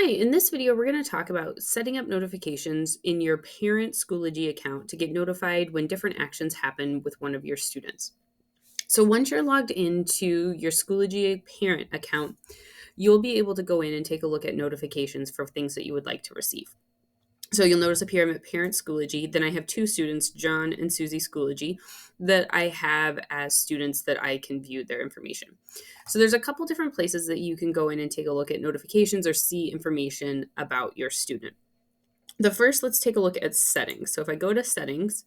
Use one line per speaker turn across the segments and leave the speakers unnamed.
Hi, in this video, we're going to talk about setting up notifications in your parent Schoology account to get notified when different actions happen with one of your students. So once you're logged into your Schoology parent account, you'll be able to go in and take a look at notifications for things that you would like to receive. So you'll notice up here I'm at Parent Schoology. Then I have two students, John and Susie Schoology, that I have as students that I can view their information. So there's a couple different places that you can go in and take a look at notifications or see information about your student. The first, let's take a look at settings. So if I go to settings,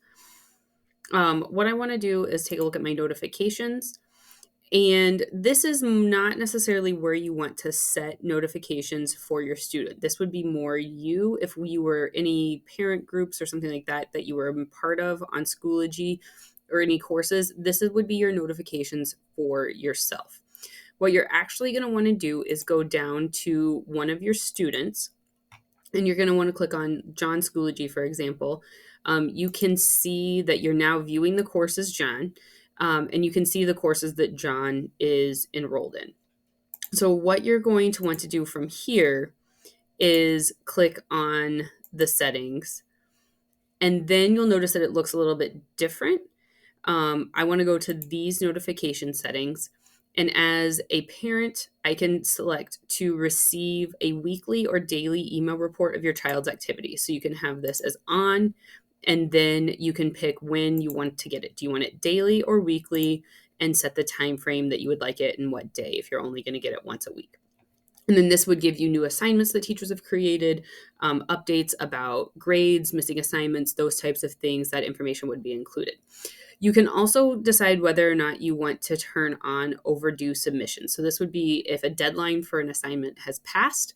what I want to do is take a look at my notifications. And this is not necessarily where you want to set notifications for your student. This would be more you if you were any parent groups or something like that that you were a part of on Schoology or any courses. Would be your notifications for yourself. What you're actually going to want to do is go down to one of your students, and you're going to want to click on John Schoology, for example. You can see that you're now viewing the courses John. And you can see the courses that John is enrolled in. So what you're going to want to do from here is click on the settings, and then you'll notice that it looks a little bit different. I want to go to these notification settings, and as a parent, I can select to receive a weekly or daily email report of your child's activity. So you can have this as on, and then you can pick when you want to get it. Do you want it daily or weekly, and set the time frame that you would like it and what day if you're only going to get it once a week. And then this would give you new assignments that teachers have created, updates about grades, missing assignments, those types of things. That information would be included. You can also decide whether or not you want to turn on overdue submissions. So this would be if a deadline for an assignment has passed.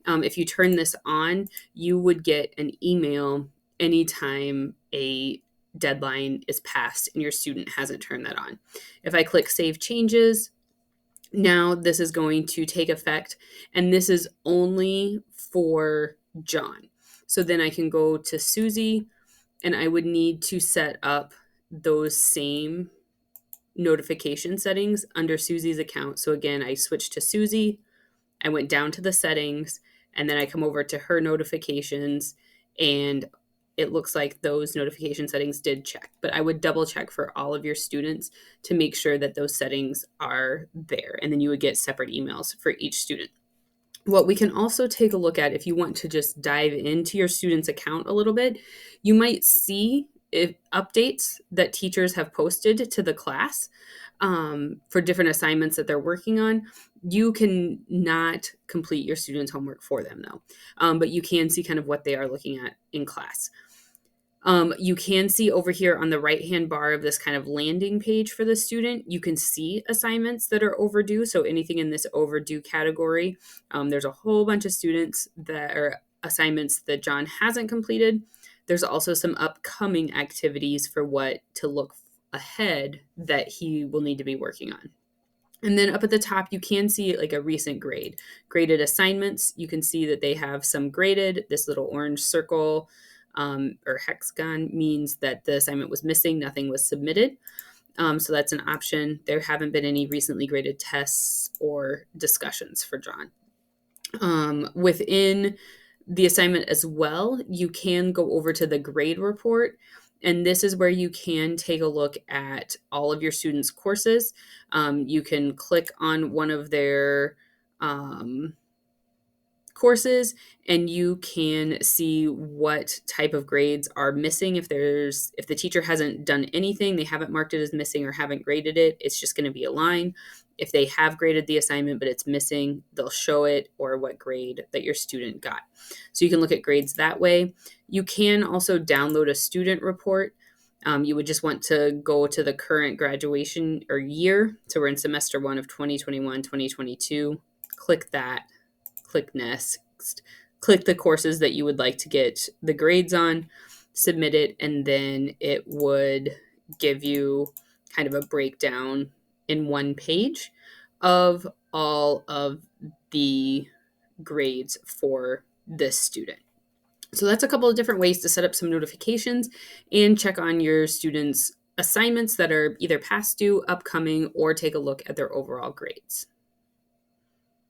If you turn this on, you would get an email anytime a deadline is passed and your student hasn't turned that on. If I click Save Changes, now this is going to take effect, and this is only for John. So then I can go to Susie, and I would need to set up those same notification settings under Susie's account. So again, I switched to Susie, I went down to the settings, and then I come over to her notifications, and it looks like those notification settings did check. But I would double check for all of your students to make sure that those settings are there. And then you would get separate emails for each student. What we can also take a look at, if you want to just dive into your student's account a little bit, you might see if updates that teachers have posted to the class for different assignments that they're working on. You can not complete your students' homework for them, though, but you can see kind of what they are looking at in class. You can see over here on the right-hand bar of this kind of landing page for the student, you can see assignments that are overdue. So anything in this overdue category, there's a whole bunch of students that are assignments that John hasn't completed. There's also some upcoming activities for what to look ahead that he will need to be working on. And then up at the top, you can see like a recent grade. Graded assignments, you can see that they have some graded. This little orange circle or hexagon means that the assignment was missing, nothing was submitted. So that's an option. There haven't been any recently graded tests or discussions for John. Within the assignment as well, you can go over to the grade report. And this is where you can take a look at all of your students' courses. You can click on one of their courses, and you can see what type of grades are missing. If the teacher hasn't done anything, they haven't marked it as missing or haven't graded it, it's just going to be a line. If they have graded the assignment but it's missing, they'll show it or what grade that your student got. So you can look at grades that way. You can also download a student report. You would just want to go to the current graduation or year. So we're in semester 1 of 2021-2022. Click that. Click next, click the courses that you would like to get the grades on, submit it, and then it would give you kind of a breakdown in one page of all of the grades for this student. So that's a couple of different ways to set up some notifications and check on your students' assignments that are either past due, upcoming, or take a look at their overall grades.